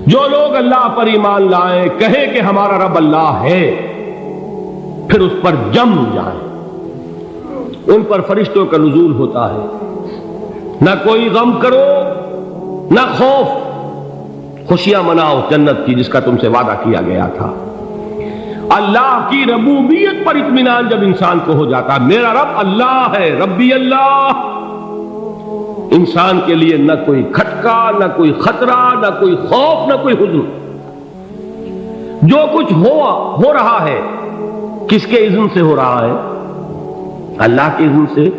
جو لوگ اللہ پر ایمان لائیں، کہیں کہ ہمارا رب اللہ ہے، پھر اس پر جم جائیں، ان پر فرشتوں کا نزول ہوتا ہے، نہ کوئی غم کرو نہ خوف، خوشیاں مناؤ جنت کی جس کا تم سے وعدہ کیا گیا تھا۔ اللہ کی ربوبیت پر اطمینان جب انسان کو ہو جاتا، میرا رب اللہ ہے، ربی اللہ، انسان کے لیے نہ کوئی کھٹکا، نہ کوئی خطرہ، نہ کوئی خوف، نہ کوئی حزن۔ جو کچھ ہو رہا ہے کس کے اذن سے ہو رہا ہے؟ اللہ کے اذن سے۔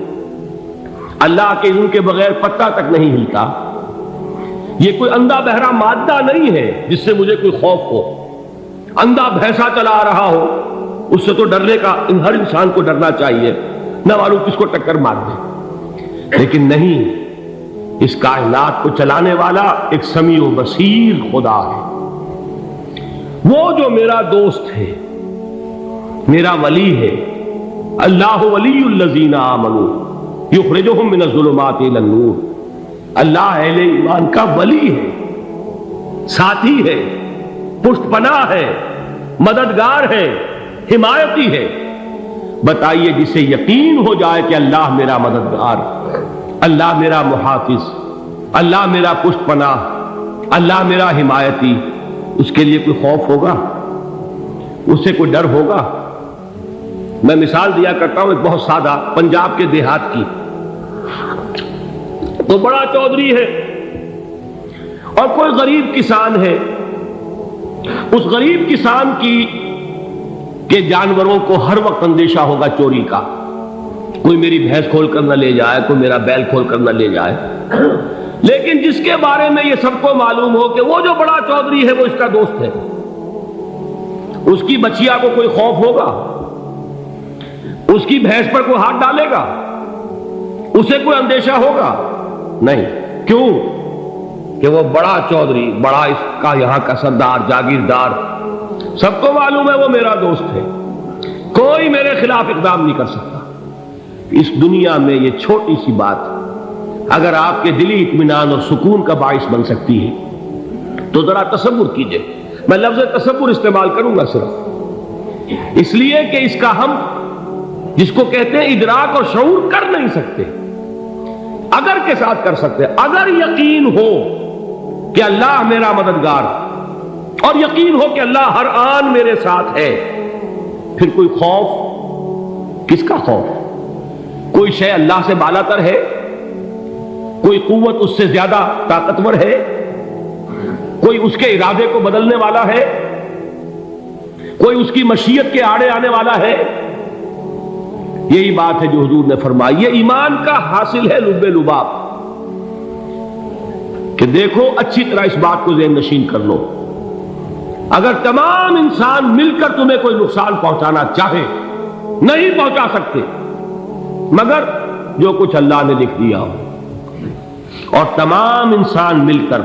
اللہ کے اذن کے بغیر پتہ تک نہیں ہلتا۔ یہ کوئی اندھا بہرا مادہ نہیں ہے جس سے مجھے کوئی خوف ہو۔ اندھا بھینسا چلا آ رہا ہو اس سے تو ڈرنے کا ہر انسان کو ڈرنا چاہیے، نہ معلوم کس کو ٹکر مار دے، لیکن نہیں، اس کائنات کو چلانے والا ایک سمیع و بصیر خدا ہے۔ وہ جو میرا دوست ہے، میرا ولی ہے، اللہ ولی الذین آمنوا یخرجہم من الظلمات الی النور، اللہ اہل ایمان کا ولی ہے، ساتھی ہے، پشت پناہ ہے، مددگار ہے، حمایتی ہے۔ بتائیے جسے یقین ہو جائے کہ اللہ میرا مددگار، اللہ میرا محافظ، اللہ میرا پشت پناہ، اللہ میرا حمایتی، اس کے لیے کوئی خوف ہوگا؟ اس سے کوئی ڈر ہوگا؟ میں مثال دیا کرتا ہوں ایک بہت سادہ، پنجاب کے دیہات کی۔ تو بڑا چودھری ہے اور کوئی غریب کسان ہے، اس غریب کسان کے جانوروں کو ہر وقت اندیشہ ہوگا چوری کا، کوئی میری بھینس کھول کر نہ لے جائے، کوئی میرا بیل کھول کر نہ لے جائے۔ لیکن جس کے بارے میں یہ سب کو معلوم ہو کہ وہ جو بڑا چودھری ہے وہ اس کا دوست ہے، اس کی بچیا کو کوئی خوف ہوگا؟ اس کی بھینس پر کوئی ہاتھ ڈالے گا؟ اسے کوئی اندیشہ ہوگا؟ نہیں۔ کیوں؟ کہ وہ بڑا چودھری، بڑا اس کا یہاں کا سردار، جاگیردار، سب کو معلوم ہے وہ میرا دوست ہے، کوئی میرے خلاف اقدام نہیں کر سکتا۔ اس دنیا میں یہ چھوٹی سی بات اگر آپ کے دلی اطمینان اور سکون کا باعث بن سکتی ہے تو ذرا تصور کیجئے۔ میں لفظ تصور استعمال کروں گا صرف اس لیے کہ اس کا ہم جس کو کہتے ہیں ادراک اور شعور کر نہیں سکتے، اگر کے ساتھ کر سکتے۔ اگر یقین ہو کہ اللہ میرا مددگار اور یقین ہو کہ اللہ ہر آن میرے ساتھ ہے، پھر کوئی خوف؟ کس کا خوف؟ کوئی شے اللہ سے بالا تر ہے؟ کوئی قوت اس سے زیادہ طاقتور ہے؟ کوئی اس کے ارادے کو بدلنے والا ہے؟ کوئی اس کی مشیت کے آڑے آنے والا ہے؟ یہی بات ہے جو حضور نے فرمائی، یہ ایمان کا حاصل ہے لب لباب، کہ دیکھو اچھی طرح اس بات کو ذہن نشین کر لو، اگر تمام انسان مل کر تمہیں کوئی نقصان پہنچانا چاہے نہیں پہنچا سکتے، مگر جو کچھ اللہ نے لکھ دیا ہو، اور تمام انسان مل کر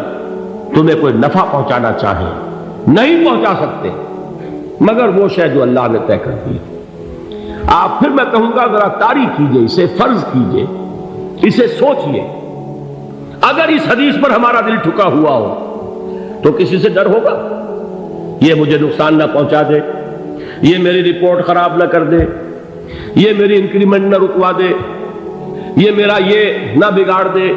تمہیں کوئی نفع پہنچانا چاہے نہیں پہنچا سکتے، مگر وہ شے جو اللہ نے طے کر دی۔ آپ پھر میں کہوں گا ذرا طاری کیجئے، اسے فرض کیجئے، اسے سوچئے، اگر اس حدیث پر ہمارا دل ٹھکا ہوا ہو تو کسی سے ڈر ہوگا؟ یہ مجھے نقصان نہ پہنچا دے، یہ میری رپورٹ خراب نہ کر دے، یہ میری انکریمنٹ نہ رکوا دے، یہ میرا یہ نہ بگاڑ دے،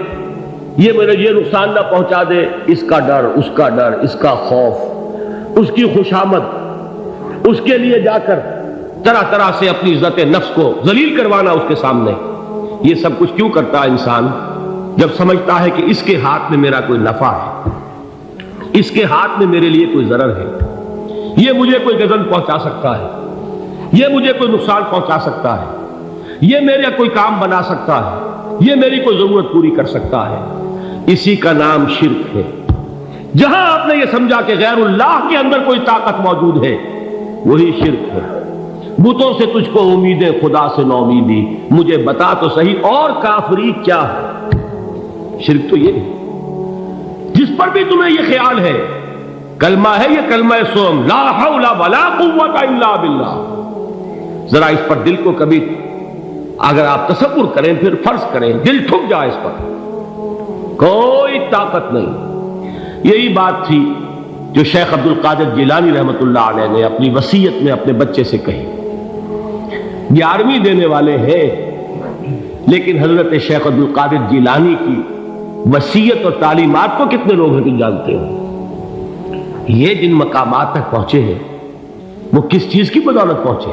یہ میرا یہ نقصان نہ پہنچا دے۔ اس کا ڈر، اس کا ڈر، اس کا خوف، اس کی خوشامد، اس کے لیے جا کر طرح طرح سے اپنی عزت نفس کو ذلیل کروانا اس کے سامنے، یہ سب کچھ کیوں کرتا ہے انسان؟ جب سمجھتا ہے کہ اس کے ہاتھ میں میرا کوئی نفع ہے، اس کے ہاتھ میں میرے لیے کوئی ضرر ہے، یہ مجھے کوئی غضب پہنچا سکتا ہے، یہ مجھے کوئی نقصان پہنچا سکتا ہے، یہ میرا کوئی کام بنا سکتا ہے، یہ میری کوئی ضرورت پوری کر سکتا ہے، اسی کا نام شرک ہے۔ جہاں آپ نے یہ سمجھا کہ غیر اللہ کے اندر کوئی طاقت موجود ہے، وہی شرک ہے۔ بتوں سے تجھ کو امیدیں، خدا سے نومیدی، مجھے بتا تو صحیح اور کافری کیا ہے؟ شرک تو یہ ہے جس پر بھی تمہیں یہ خیال ہے، کلمہ ہے یہ کلمہ سوم، لا حول ولا قوت الا باللہ، ذرا اس پر دل کو کبھی اگر آپ تصور کریں، پھر فرض کریں، دل ٹھک جائے اس پر، کوئی طاقت نہیں۔ یہی بات تھی جو شیخ عبد القادر جیلانی رحمۃ اللہ علیہ نے اپنی وصیت میں اپنے بچے سے کہی. 11ویں دینے والے ہیں، لیکن حضرت شیخ عبد القادر جیلانی کی وصیت اور تعلیمات کو کتنے لوگ ہیں جانتے ہو؟ یہ جن مقامات تک پہنچے ہیں وہ کس چیز کی بدولت پہنچے؟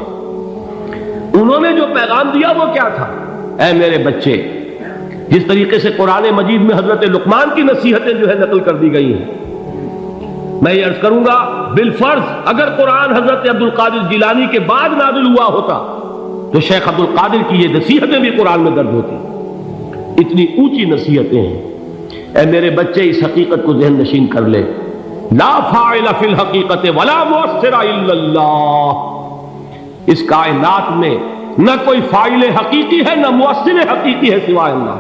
انہوں نے جو پیغام دیا وہ کیا تھا؟ اے میرے بچے، جس طریقے سے قرآن مجید میں حضرت لقمان کی نصیحتیں جو ہے نقل کر دی گئی ہیں، میں یہ عرض کروں گا بالفرض اگر قرآن حضرت عبد القادر جیلانی کے بعد نازل ہوا ہوتا تو شیخ عبد القادر کی یہ نصیحتیں بھی قرآن میں درج ہوتی. اتنی اونچی نصیحتیں ہیں. اے میرے بچے، اس حقیقت کو ذہن نشین کر لے، لا فاعل فی الحقیقت ولا مؤثر الا اللہ. اس کائنات میں نہ کوئی فاعل حقیقی ہے نہ مؤثر حقیقی ہے سوائے اللہ.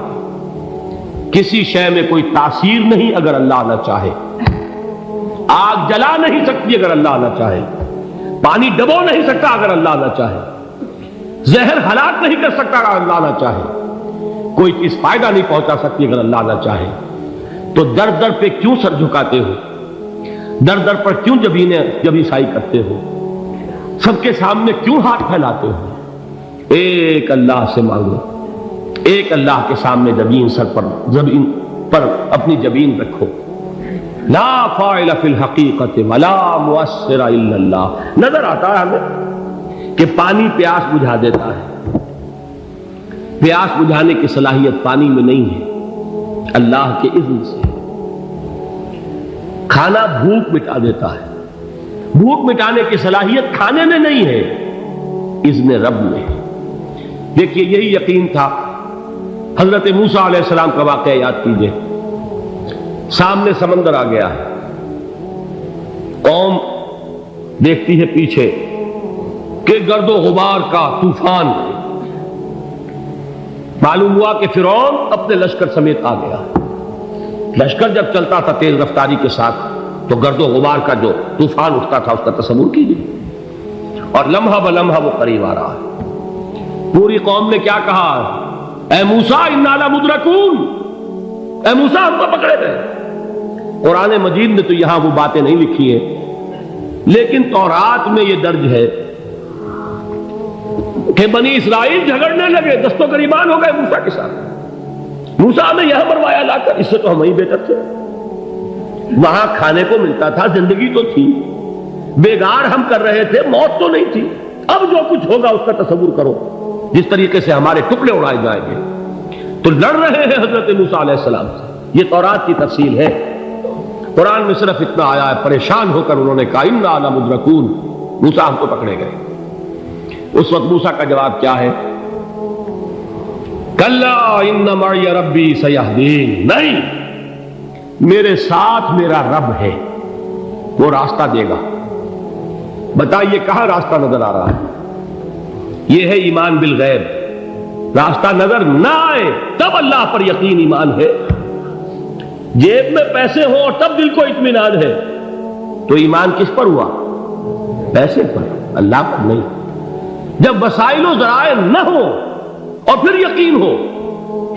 کسی شے میں کوئی تاثیر نہیں اگر اللہ نہ چاہے. آگ جلا نہیں سکتی اگر اللہ نہ چاہے. پانی ڈبو نہیں سکتا اگر اللہ نہ چاہے. زہر ہلاک نہیں کر سکتا اگر اللہ نہ چاہے. کوئی چیز فائدہ نہیں پہنچا سکتی اگر اللہ نہ چاہے. تو در در پہ کیوں سر جھکاتے ہو؟ در در پر کیوں جبیں سائی کرتے ہو؟ سب کے سامنے کیوں ہاتھ پھیلاتے ہو؟ ایک اللہ سے مانگو، ایک اللہ کے سامنے زمین پر اپنی جبین رکھو. لا فاعل فی الحقیقت ولا مؤثر الا اللہ. نظر آتا ہے ہمیں کہ پانی پیاس بجھا دیتا ہے. پیاس بجھانے کی صلاحیت پانی میں نہیں ہے، اللہ کے اذن سے. کھانا بھوک مٹا دیتا ہے. بھوک مٹانے کی صلاحیت کھانے میں نہیں ہے، اذن رب میں. دیکھیے یہی یقین تھا. حضرت موسیٰ علیہ السلام کا واقعہ یاد کیجئے. سامنے سمندر آ گیا ہے، قوم دیکھتی ہے پیچھے کہ گرد و غبار کا طوفان. معلوم ہوا کہ فرعون اپنے لشکر سمیت آ گیا. لشکر جب چلتا تھا تیز رفتاری کے ساتھ تو گرد و غبار کا جو طوفان اٹھتا تھا اس کا تصور کیجیے. اور لمحہ بلمحہ وہ قریب آ رہا ہے. پوری قوم نے کیا کہا؟ اے موسیٰ انا لمدرکون، اے موسیٰ ہم کو پکڑے گئے. قرآن مجید میں تو یہاں وہ باتیں نہیں لکھی ہیں، لیکن تورات میں یہ درج ہے کہ بنی اسرائیل جھگڑنے لگے، دست و گریبان ہو گئے موسیٰ کے ساتھ. موسیٰ نے یہاں مروایا لا کر، اس سے تو ہم ہی بہتر تھے. وہاں کھانے کو ملتا تھا، زندگی تو تھی، بیگار ہم کر رہے تھے، موت تو نہیں تھی. اب جو کچھ ہوگا اس کا تصور کرو، جس طریقے سے ہمارے ٹکڑے اڑائے جائیں گے. تو لڑ رہے ہیں حضرت موسیٰ علیہ السلام سے. یہ تورات کی تفصیل ہے. قرآن میں صرف اتنا آیا ہے، پریشان ہو کر انہوں نے کہا انا لمدرکون، موسیٰ ہم کو پکڑے گئے. اس وقت موسیٰ کا جواب کیا ہے؟ کلا ان معی ربی سیہدین. نہیں، میرے ساتھ میرا رب ہے، وہ راستہ دے گا. بتائیے کہاں راستہ نظر آ رہا ہے؟ یہ ہے ایمان بالغیب. راستہ نظر نہ آئے تب اللہ پر یقین ایمان ہے. جیب میں پیسے ہوں اور تب دل کو اطمینان ہے تو ایمان کس پر ہوا؟ پیسے پر، اللہ پر نہیں. جب وسائل و ذرائع نہ ہو اور پھر یقین ہو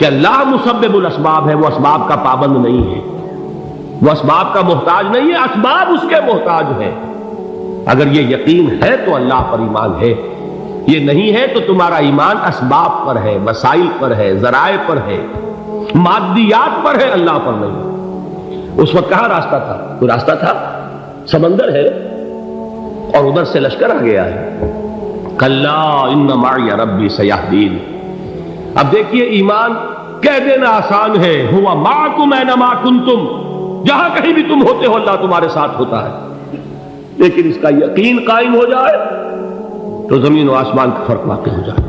کہ اللہ مسبب الاسباب ہے، وہ اسباب کا پابند نہیں ہے، وہ اسباب کا محتاج نہیں ہے، اسباب اس کے محتاج ہے. اگر یہ یقین ہے تو اللہ پر ایمان ہے. یہ نہیں ہے تو تمہارا ایمان اسباب پر ہے، وسائل پر ہے، ذرائع پر ہے، مادیات پر ہے، اللہ پر نہیں. اس وقت کہاں راستہ تھا؟ کوئی راستہ تھا؟ سمندر ہے اور ادھر سے لشکر آ گیا ہے. کلا ان معی ربی سیہدین. اب دیکھیے ایمان کہہ دینا آسان ہے، ہوا معکم اینما کنتم، جہاں کہیں بھی تم ہوتے ہو اللہ تمہارے ساتھ ہوتا ہے. لیکن اس کا یقین قائم ہو جائے تو زمین و آسمان کا فرق واقع ہو جائے.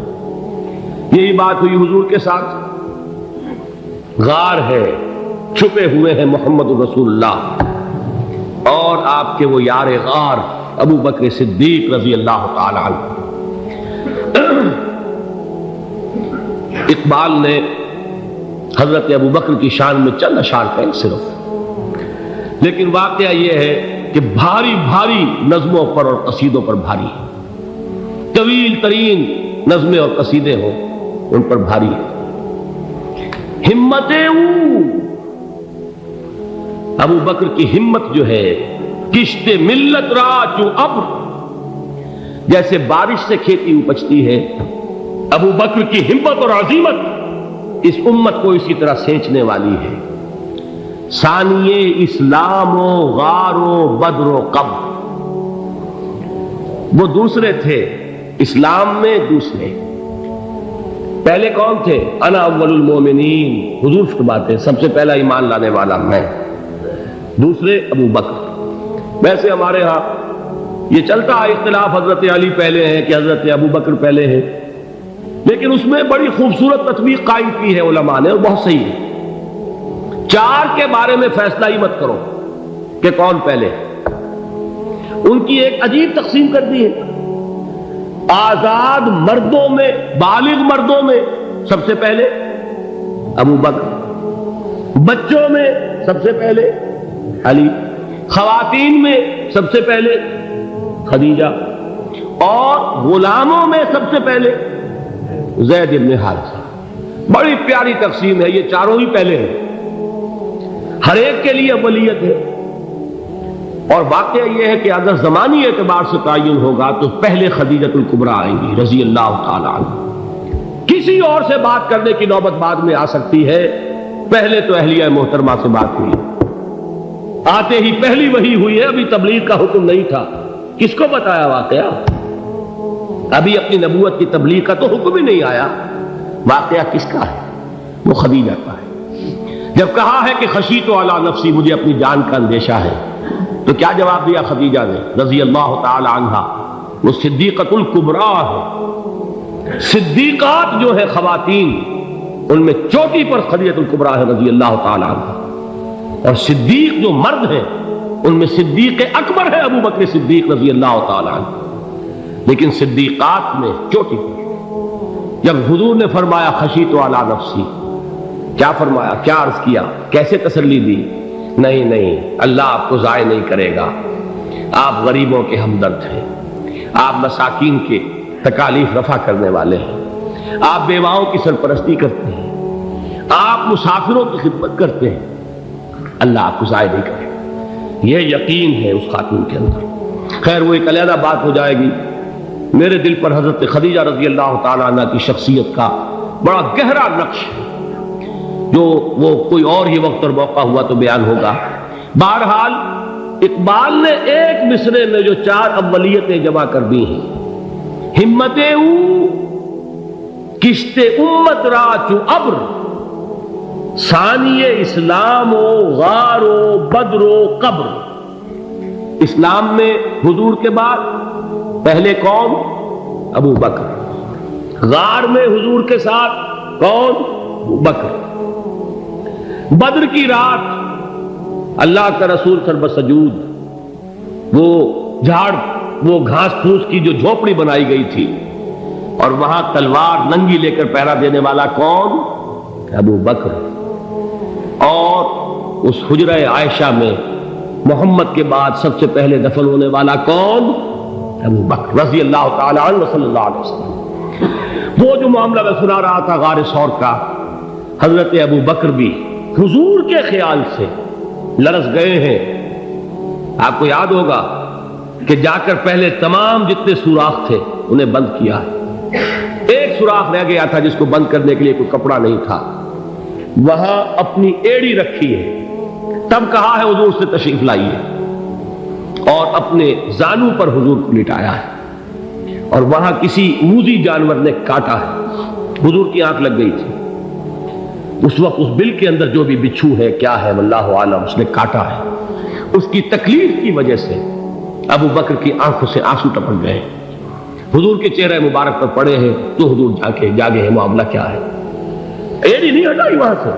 یہی بات ہوئی حضور کے ساتھ. غار ہے، چھپے ہوئے ہیں محمد رسول اللہ اور آپ کے وہ یار غار ابو بکر صدیق رضی اللہ تعالی عنہ. اقبال نے حضرت ابو بکر کی شان میں چند اشعار کہیں صرف، لیکن واقعہ یہ ہے کہ بھاری بھاری نظموں پر اور قصیدوں پر بھاری ہے. طویل ترین نظمیں اور قصیدے ہوں ان پر بھاری ہے. ہمتیں ابو بکر کی ہمت جو ہے کشت ملت را چو ابر، جیسے بارش سے کھیتی اپجتی ہے، ابو بکر کی ہمت اور عزیمت اس امت کو اسی طرح سینچنے والی ہے۔ ثانیے اسلام و غار و بدر و قبر، وہ دوسرے تھے اسلام میں، دوسرے پہلے کون تھے؟ انا اول المومنین، حضور فرماتے سب سے پہلا ایمان لانے والا میں، دوسرے ابو بکر۔ ویسے ہمارے ہاں یہ چلتا ہے اختلاف، حضرت علی پہلے ہیں کہ حضرت ابو بکر پہلے ہیں، لیکن اس میں بڑی خوبصورت تطبیق قائم کی ہے علماء نے، اور بہت صحیح ہے۔ چار کے بارے میں فیصلہ ہی مت کرو کہ کون پہلے، ان کی ایک عجیب تقسیم کر دی ہے۔ آزاد مردوں میں، بالغ مردوں میں سب سے پہلے ابو بکر، بچوں میں سب سے پہلے علی، خواتین میں سب سے پہلے خدیجہ، اور غلاموں میں سب سے پہلے زید بن حارثہ۔ بڑی پیاری تقسیم ہے، یہ چاروں ہی پہلے ہیں، ہر ایک کے لیے اولیت ہے۔ اور واقعہ یہ ہے کہ اگر زمانی اعتبار سے تعین ہوگا تو پہلے خدیجۃ الکبریٰ آئیں گی رضی اللہ تعالی عنہ۔ کسی اور سے بات کرنے کی نوبت بعد میں آ سکتی ہے، پہلے تو اہلیہ محترمہ سے بات ہوئی، آتے ہی پہلی وحی ہوئی ہے، ابھی تبلیغ کا حکم نہیں تھا۔ کس کو بتایا واقعہ؟ ابھی اپنی نبوت کی تبلیغ کا تو حکم ہی نہیں آیا۔ واقعہ کس کا ہے؟ وہ خدیجہ کا ہے۔ جب کہا ہے کہ خشیت علی نفسی، مجھے اپنی جان کا اندیشہ ہے، تو کیا جواب دیا خدیجہ نے رضی اللہ تعالی عنہا؟ وہ صدیقۃ الکبریٰ ہے۔ صدیقات جو ہے خواتین، ان میں چوٹی پر خدیجۃ الکبریٰ ہے رضی اللہ تعالی عنہا، اور صدیق جو مرد ہیں ان میں صدیق اکبر ہے ابو بکر صدیق رضی اللہ تعالی عنہ، لیکن صدیقات میں چوٹی پر۔ جب حضور نے فرمایا خشیت علی نفسی، کیا فرمایا، کیا عرض کیا، کیسے تسلی دی؟ نہیں نہیں، اللہ آپ کو ضائع نہیں کرے گا، آپ غریبوں کے ہمدرد ہیں، آپ مساکین کے تکالیف رفع کرنے والے ہیں، آپ بیواؤں کی سرپرستی کرتے ہیں، آپ مسافروں کی خدمت کرتے ہیں، اللہ آپ کو ضائع نہیں کرے گا۔ یہ یقین ہے اس خاتون کے اندر۔ خیر وہ ایک علیحدہ بات ہو جائے گی۔ میرے دل پر حضرت خدیجہ رضی اللہ تعالیٰ عنہ کی شخصیت کا بڑا گہرا نقش ہے، جو وہ کوئی اور ہی وقت اور موقع ہوا تو بیان ہوگا۔ بہرحال اقبال نے ایک مصرے میں جو چار اولیتیں جمع کر دی ہیں، ہمت او کشت امت را چو ابر، ثانی اسلام و غار و بدر و قبر۔ اسلام میں حضور کے بعد پہلے کون؟ ابو بکر۔ غار میں حضور کے ساتھ کون؟ ابو بکر۔ بدر کی رات اللہ کا رسول سر بسجود، وہ جھاڑ، وہ گھاس پھوس کی جو جھوپڑی بنائی گئی تھی، اور وہاں تلوار ننگی لے کر پہرا دینے والا کون؟ ابو بکر۔ اور اس حجرہ عائشہ میں محمد کے بعد سب سے پہلے دفن ہونے والا کون؟ ابو بکر رضی اللہ تعالی عنہ صلی اللہ علیہ وسلم۔ وہ جو معاملہ میں سنا رہا تھا غار ثور کا، حضرت ابو بکر بھی حضور کے خیال سے لرز گئے ہیں۔ آپ کو یاد ہوگا کہ جا کر پہلے تمام جتنے سوراخ تھے انہیں بند کیا ہے، ایک سوراخ رہ گیا تھا جس کو بند کرنے کے لیے کوئی کپڑا نہیں تھا، وہاں اپنی ایڑی رکھی ہے، تب کہا ہے حضور سے تشریف لائیے، اور اپنے زانو پر حضور کو لٹایا ہے، اور وہاں کسی موذی جانور نے کاٹا ہے، حضور کی آنکھ لگ گئی تھی، اس وقت اس بل کے اندر جو بھی بچھو ہے کیا ہے واللہ عالم، اس نے کاٹا ہے، اس کی تکلیف کی وجہ سے ابو بکر کی آنکھوں سے آنسو ٹپک گئے، حضور کے چہرے مبارک پر پڑے ہیں، تو حضور جاگے ہیں، معاملہ کیا ہے؟ ایڑی نہیں ہٹائی وہاں سے،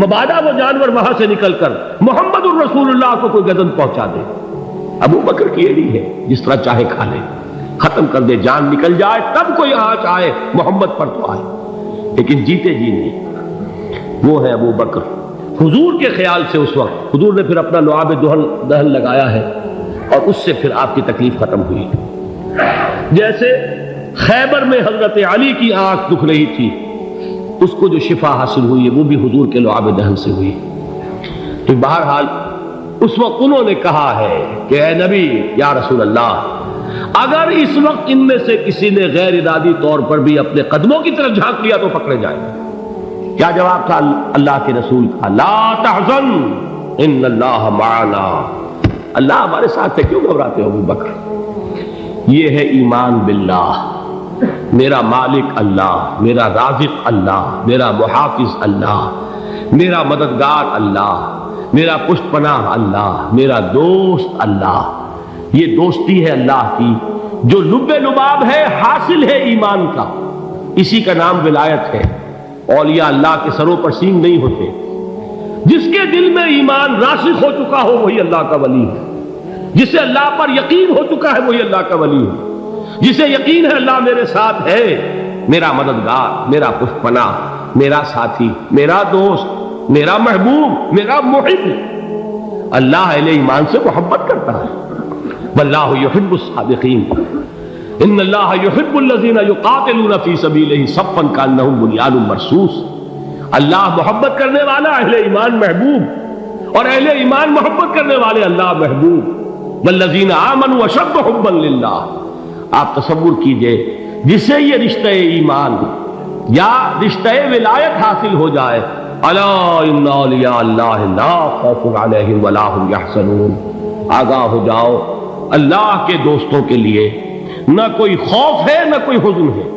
مبادا وہ جانور وہاں سے نکل کر محمد الرسول اللہ کو کوئی گزن پہنچا دے، ابو بکر کی ایڑی ہے، جس طرح چاہے کھا لے، ختم کر دے، جان نکل جائے تب کوئی آنچ آئے، محمد پر تو آئے، لیکن جیتے جی نہیں۔ وہ ہے ابو بکر۔ حضور کے خیال سے اس وقت حضور نے پھر اپنا لعاب دہن لگایا ہے، اور اس سے پھر آپ کی تکلیف ختم ہوئی۔ جیسے خیبر میں حضرت علی کی آنکھ دکھ رہی تھی، اس کو جو شفا حاصل ہوئی ہے وہ بھی حضور کے لعاب دہن سے ہوئی۔ تو بہرحال اس وقت انہوں نے کہا ہے کہ اے نبی یا رسول اللہ، اگر اس وقت ان میں سے کسی نے غیر ارادی طور پر بھی اپنے قدموں کی طرف جھانک لیا تو پکڑے جائیں گے۔ کیا جواب تھا اللہ کے رسول کا؟ لا تحزن ان اللہ معنا، اللہ ہمارے ساتھ ہے، کیوں گھبراتے ہو ابو بکر؟ یہ ہے ایمان باللہ، میرا مالک اللہ، میرا رازق اللہ، میرا محافظ اللہ، میرا مددگار اللہ، میرا پشت پناہ اللہ، میرا دوست اللہ۔ یہ دوستی ہے اللہ کی جو لب لباب ہے، حاصل ہے ایمان کا، اسی کا نام ولایت ہے۔ اولیاء اللہ کے سروں پر سینگ نہیں ہوتے، جس کے دل میں ایمان راسخ ہو چکا ہو وہی اللہ کا ولی ہے، جسے اللہ پر یقین ہو چکا ہے وہی اللہ کا ولی ہے، جسے یقین ہے اللہ میرے ساتھ ہے، میرا مددگار، میرا پشت پناہ، میرا ساتھی، میرا دوست، میرا محبوب، میرا محب۔ اللہ اہل ایمان سے محبت کرتا ہے۔ واللہ یحب الصادقین، ان اللہ یحب الذین یقاتلون فی سبیلہ صفا کانہم بنیان مرصوص۔ اللہ محبت کرنے والا، اہل ایمان محبوب، اور اہل ایمان محبت کرنے والے اللہ محبوب۔ والذین آمنوا اشد حبا للہ۔ آپ تصور کیجئے جسے یہ رشتہ ایمان یا رشتہ ولایت حاصل ہو جائے، الا ان اولیاء اللہ لا خوف علیہم ولا هم یحزنون، آگاہ ہو جاؤ اللہ کے دوستوں کے لیے نہ کوئی خوف ہے نہ کوئی حزن ہے۔